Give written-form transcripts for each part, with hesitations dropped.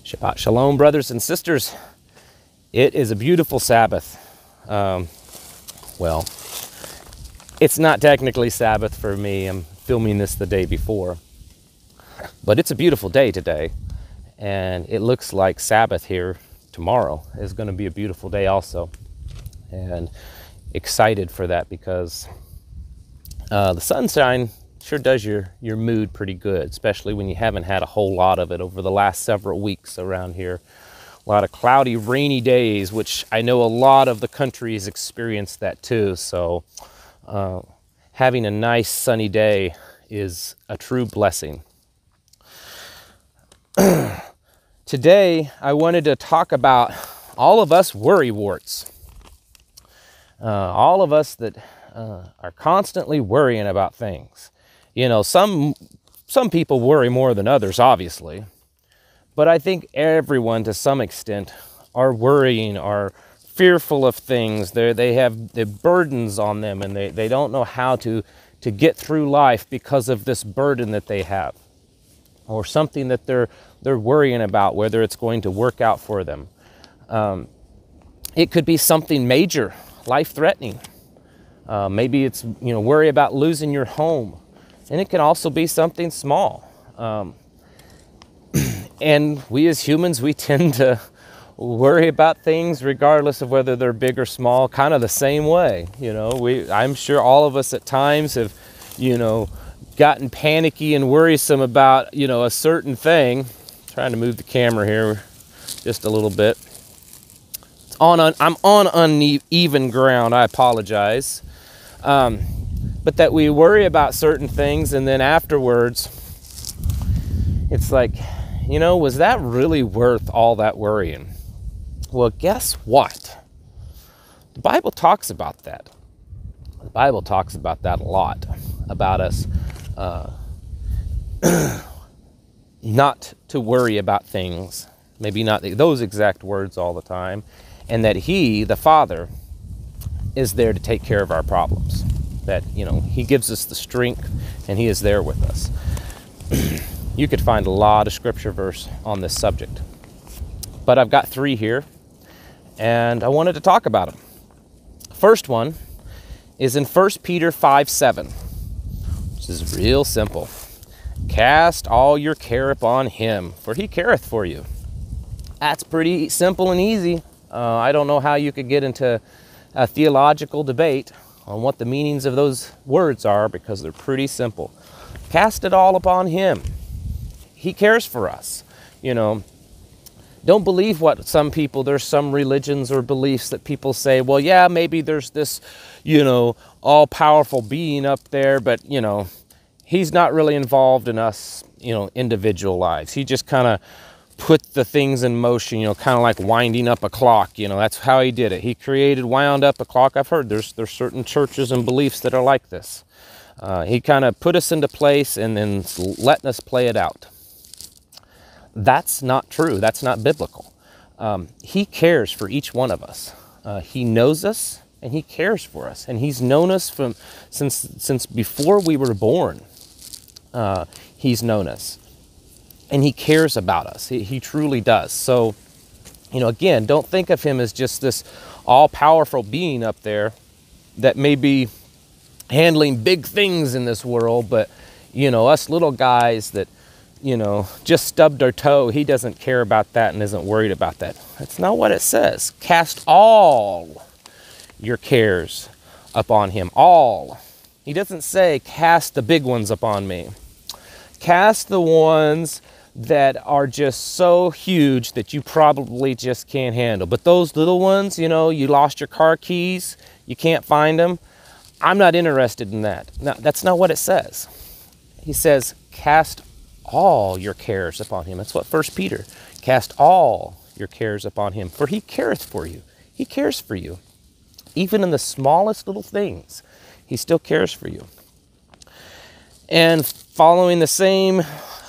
Shabbat Shalom, brothers and sisters. It is a beautiful Sabbath. Well, it's not technically Sabbath for me. I'm filming this the day before. But it's a beautiful day today. And it looks like Sabbath here tomorrow is going to be a beautiful day also. And excited for that because the sunshine sure does your mood pretty good, especially when you haven't had a whole lot of it over the last several weeks around here. A lot of cloudy, rainy days, which I know a lot of the country has experienced that too. So having a nice sunny day is a true blessing. Today, I wanted to talk about all of us worrywarts. All of us that are constantly worrying about things. You know, some people worry more than others, obviously. But I think everyone, to some extent, are worrying, are fearful of things. They have the burdens on them, and they don't know how to get through life because of this burden that they have. Or something that they're worrying about, whether it's going to work out for them. It could be something major, life-threatening. Maybe it's, worry about losing your home. And it can also be something small. And we as humans, we tend to worry about things regardless of whether they're big or small, kind of the same way. I'm sure all of us at times have, gotten panicky and worrisome about, a certain thing. Trying to move the camera here just a little bit. I'm on uneven ground, I apologize. But that we worry about certain things, and then afterwards, it's like, was that really worth all that worrying? Well, guess what? The Bible talks about that. The Bible talks about that a lot, about us not to worry about things, maybe not those exact words all the time, and that He, the Father, is there to take care of our problems. That, He gives us the strength, and He is there with us. You could find a lot of scripture verse on this subject. But I've got 3 here, and I wanted to talk about them. First one is in 1 Peter 5:7, which is real simple. Cast all your care upon Him, for He careth for you. That's pretty simple and easy. I don't know how you could get into a theological debate on what the meanings of those words are, because they're pretty simple. Cast it all upon Him. He cares for us. Don't believe what some people, there's some religions or beliefs that people say, well, yeah, maybe there's this, all-powerful being up there, but, He's not really involved in us, individual lives. He just kind of put the things in motion, kind of like winding up a clock. That's how He did it. He wound up a clock. I've heard there's certain churches and beliefs that are like this. He kind of put us into place and then letting us play it out. That's not true. That's not biblical. He cares for each one of us. He knows us and He cares for us. And He's known us since before we were born. He's known us. And He cares about us. He truly does. So, again, don't think of Him as just this all-powerful being up there that may be handling big things in this world, but, us little guys that, just stubbed our toe, He doesn't care about that and isn't worried about that. That's not what it says. Cast all your cares upon Him. All. He doesn't say cast the big ones upon me. Cast the ones that are just so huge that you probably just can't handle. But those little ones, you lost your car keys, you can't find them. I'm not interested in that. No, that's not what it says. He says, cast all your cares upon Him. That's what 1 Peter, cast all your cares upon Him, for He careth for you. He cares for you. Even in the smallest little things, He still cares for you. And following the same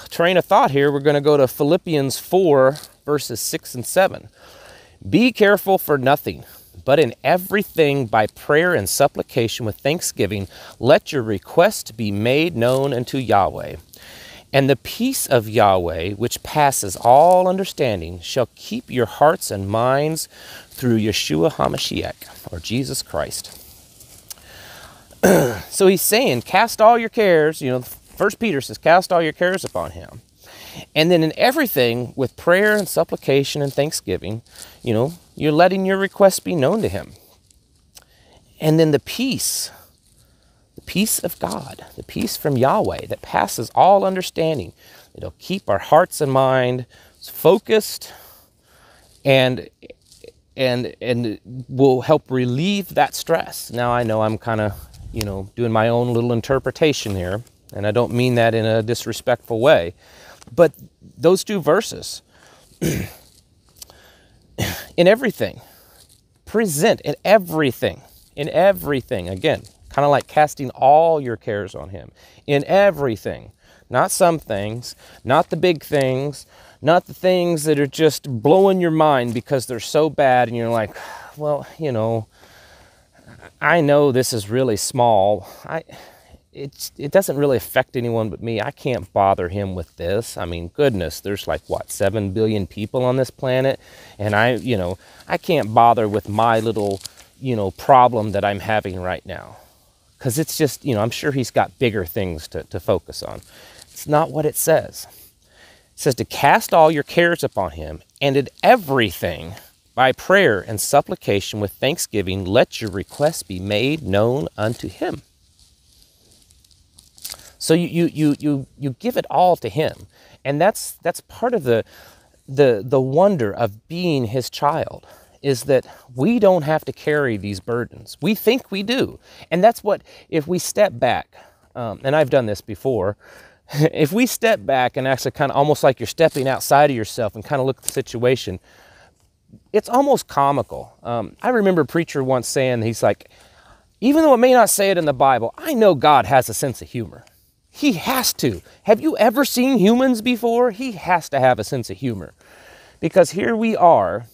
train of thought here, we're going to go to Philippians 4, verses 6 and 7. Be careful for nothing, but in everything by prayer and supplication with thanksgiving, let your requests be made known unto Yahweh. And the peace of Yahweh, which passes all understanding, shall keep your hearts and minds through Yeshua HaMashiach, or Jesus Christ. So he's saying, cast all your cares. 1 Peter says, cast all your cares upon him. And then in everything, with prayer and supplication and thanksgiving, you're letting your requests be known to him. And then the peace of God, the peace from Yahweh that passes all understanding, it'll keep our hearts and mind focused and will help relieve that stress. Now, I know I'm kind of, doing my own little interpretation here, and I don't mean that in a disrespectful way. But those two verses, in everything, present in everything, again, kind of like casting all your cares on him, in everything, not some things, not the big things, not the things that are just blowing your mind because they're so bad and you're like, well, I know this is really small. It doesn't really affect anyone but me. I can't bother him with this. I mean, goodness, there's 7 billion people on this planet, and I can't bother with my little, problem that I'm having right now. Because it's just, I'm sure he's got bigger things to focus on. It's not what it says. It says to cast all your cares upon him, and in everything, by prayer and supplication with thanksgiving, let your requests be made known unto him. So you give it all to him. And that's part of the wonder of being his child, is that we don't have to carry these burdens. We think we do. And that's what, if we step back, and I've done this before, if we step back and actually kind of almost like you're stepping outside of yourself and kind of look at the situation, it's almost comical. I remember a preacher once saying, he's like, even though it may not say it in the Bible, I know God has a sense of humor. He has to. Have you ever seen humans before? He has to have a sense of humor. Because here we are,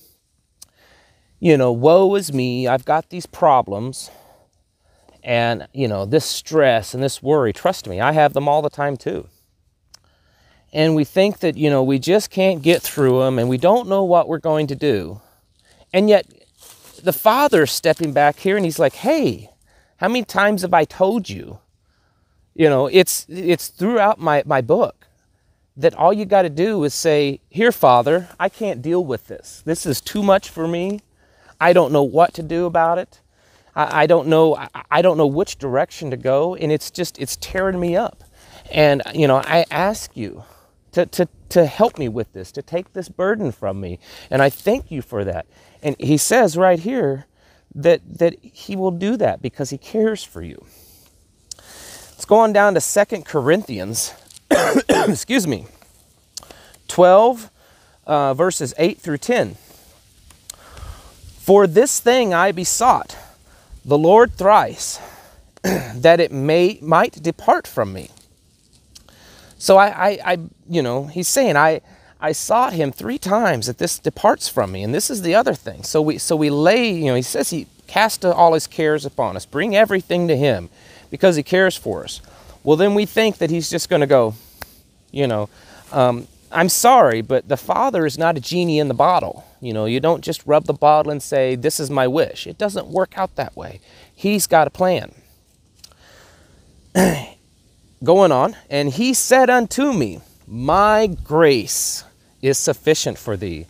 woe is me, I've got these problems, and, this stress and this worry. Trust me, I have them all the time too. And we think that, we just can't get through them, and we don't know what we're going to do. And yet, the Father's stepping back here, and he's like, hey, how many times have I told you? It's throughout my book that all you got to do is say, here, Father, I can't deal with this. This is too much for me. I don't know what to do about it. I don't know which direction to go. And it's tearing me up. And, I ask you to help me with this, to take this burden from me. And I thank you for that. And he says right here that he will do that because he cares for you. Let's go on down to 2 Corinthians, 12, verses 8 through 10. For this thing I besought the Lord thrice, that it might depart from me. So he's saying, I sought him 3 times that this departs from me. And this is the other thing. So we lay, he says he cast all his cares upon us. Bring everything to him because he cares for us. Well, then we think that he's just going to go, I'm sorry, but the Father is not a genie in the bottle. You don't just rub the bottle and say, this is my wish. It doesn't work out that way. He's got a plan. Going on, and he said unto me, my grace is sufficient for thee.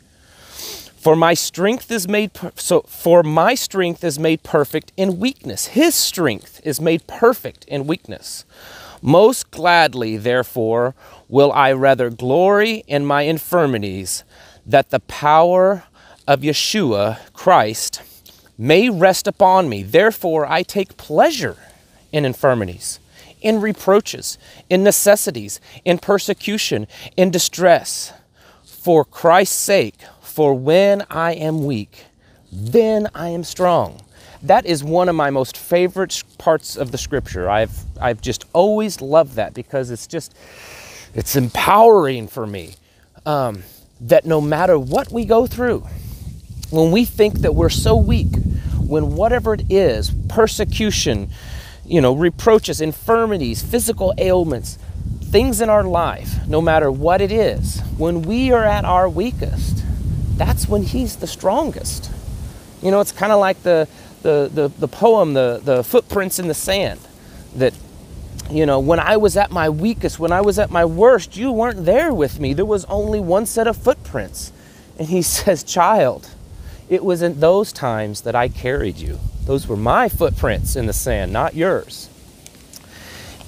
For my strength is made perfect in weakness. His strength is made perfect in weakness. Most gladly, therefore, will I rather glory in my infirmities, that the power of Yeshua Christ may rest upon me. Therefore, I take pleasure in infirmities, in reproaches, in necessities, in persecution, in distress, for Christ's sake. For when I am weak, then I am strong. That is one of my most favorite parts of the scripture. I've just always loved that because it's empowering for me. That no matter what we go through, when we think that we're so weak, when whatever it is, persecution, reproaches, infirmities, physical ailments, things in our life, no matter what it is, when we are at our weakest, that's when he's the strongest. You know, it's kind of like the poem, the footprints in the sand, that, you know, when I was at my weakest, when I was at my worst, you weren't there with me. There was only one set of footprints. And he says, child, it was in those times that I carried you. Those were my footprints in the sand, not yours.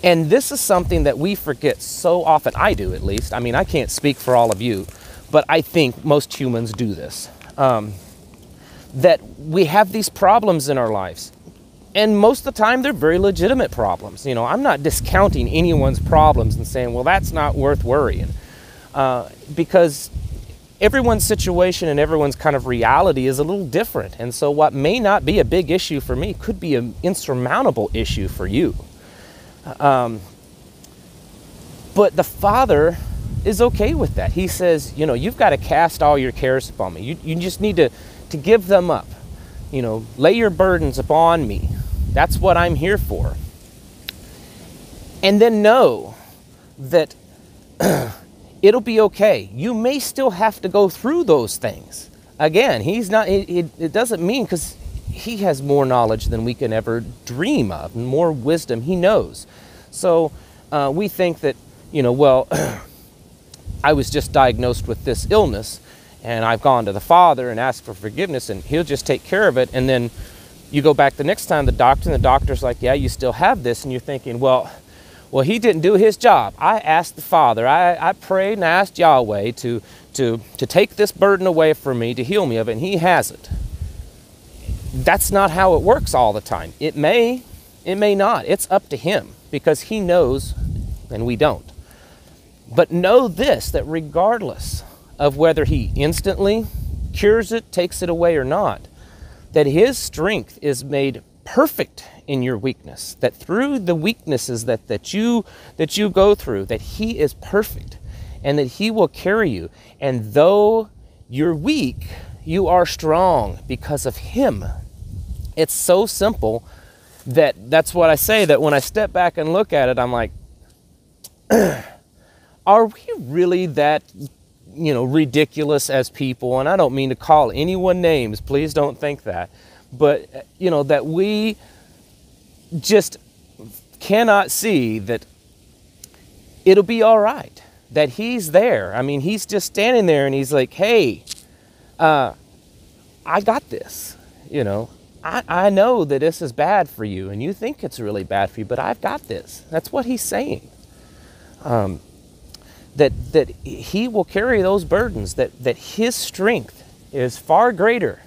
And this is something that we forget so often. I do, at least. I mean, I can't speak for all of you, but I think most humans do this. That we have these problems in our lives. And most of the time, they're very legitimate problems. You know, I'm not discounting anyone's problems and saying, well, that's not worth worrying. Because everyone's situation and everyone's kind of reality is a little different. And so what may not be a big issue for me could be an insurmountable issue for you. But the Father is okay with that. He says, you know, you've got to cast all your cares upon me. You just need to give them up. You know, lay your burdens upon me. That's what I'm here for. And then know that it'll be okay. You may still have to go through those things. Again, he's not, it doesn't mean, because he has more knowledge than we can ever dream of, and more wisdom. He knows. So we think that, you know, well, I was just diagnosed with this illness, and I've gone to the Father and asked for forgiveness, and he'll just take care of it. And then you go back the next time to the doctor, and the doctor's like, yeah, you still have this. And you're thinking, well, he didn't do his job. I asked the Father, I prayed and asked Yahweh to take this burden away from me, to heal me of it, and he hasn't. That's not how it works all the time. It may not. It's up to him, because he knows and we don't. But know this, that regardless of whether he instantly cures it, takes it away or not, that his strength is made perfect in your weakness, that through the weaknesses that you go through, that he is perfect, and that he will carry you. And though you're weak, you are strong because of him. It's so simple that's what I say, that when I step back and look at it, I'm like, are we really that, you know, ridiculous as people? And I don't mean to call anyone names, please don't think that. But, you know, that we just cannot see that it'll be all right, that he's there. I mean, he's just standing there and he's like, hey, I got this, you know. I know that this is bad for you, and you think it's really bad for you, but I've got this. That's what he's saying. That he will carry those burdens, that his strength is far greater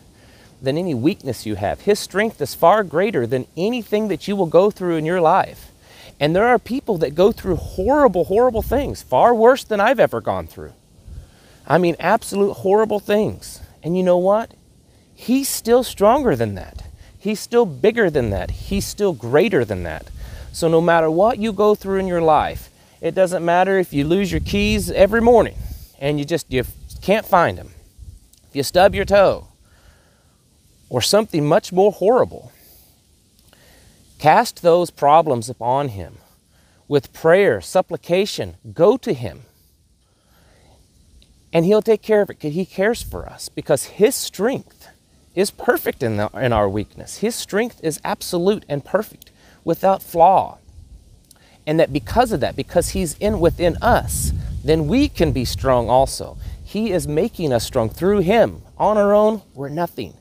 than any weakness you have. His strength is far greater than anything that you will go through in your life. And there are people that go through horrible, horrible things, far worse than I've ever gone through. I mean, absolute horrible things. And you know what? He's still stronger than that. He's still bigger than that. He's still greater than that. So no matter what you go through in your life, it doesn't matter if you lose your keys every morning and you can't find them. If you stub your toe or something much more horrible, cast those problems upon him with prayer, supplication. Go to him and he'll take care of it, because he cares for us, because his strength is perfect in our weakness. His strength is absolute and perfect, without flaw. And that because of that, because he's within us, then we can be strong also. He is making us strong through him. On our own, we're nothing.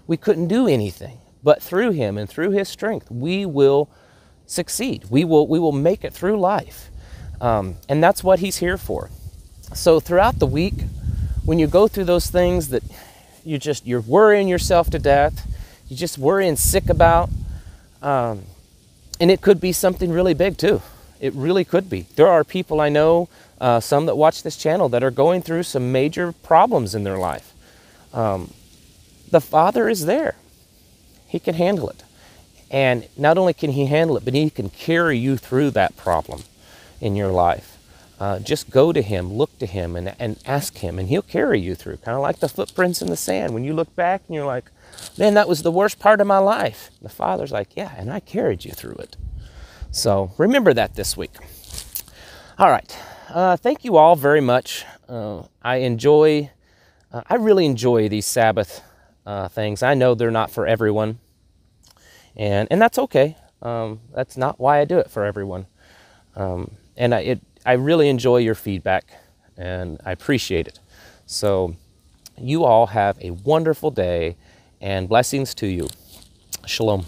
We couldn't do anything. But through him and through his strength, we will succeed. We will make it through life. And that's what he's here for. So throughout the week, when you go through those things that you're worrying yourself to death, you're just worrying sick about, and it could be something really big too. It really could be. There are people I know, some that watch this channel, that are going through some major problems in their life. The Father is there. He can handle it. And not only can he handle it, but he can carry you through that problem in your life. Just go to him, look to him, and ask him, and he'll carry you through. Kind of like the footprints in the sand. When you look back and you're like, man, that was the worst part of my life. The Father's like, yeah, and I carried you through it. So remember that this week. All right. Thank you all very much. I really enjoy these Sabbath things. I know they're not for everyone, and that's okay. That's not why I do it for everyone. I really enjoy your feedback, and I appreciate it. So you all have a wonderful day, and blessings to you. Shalom.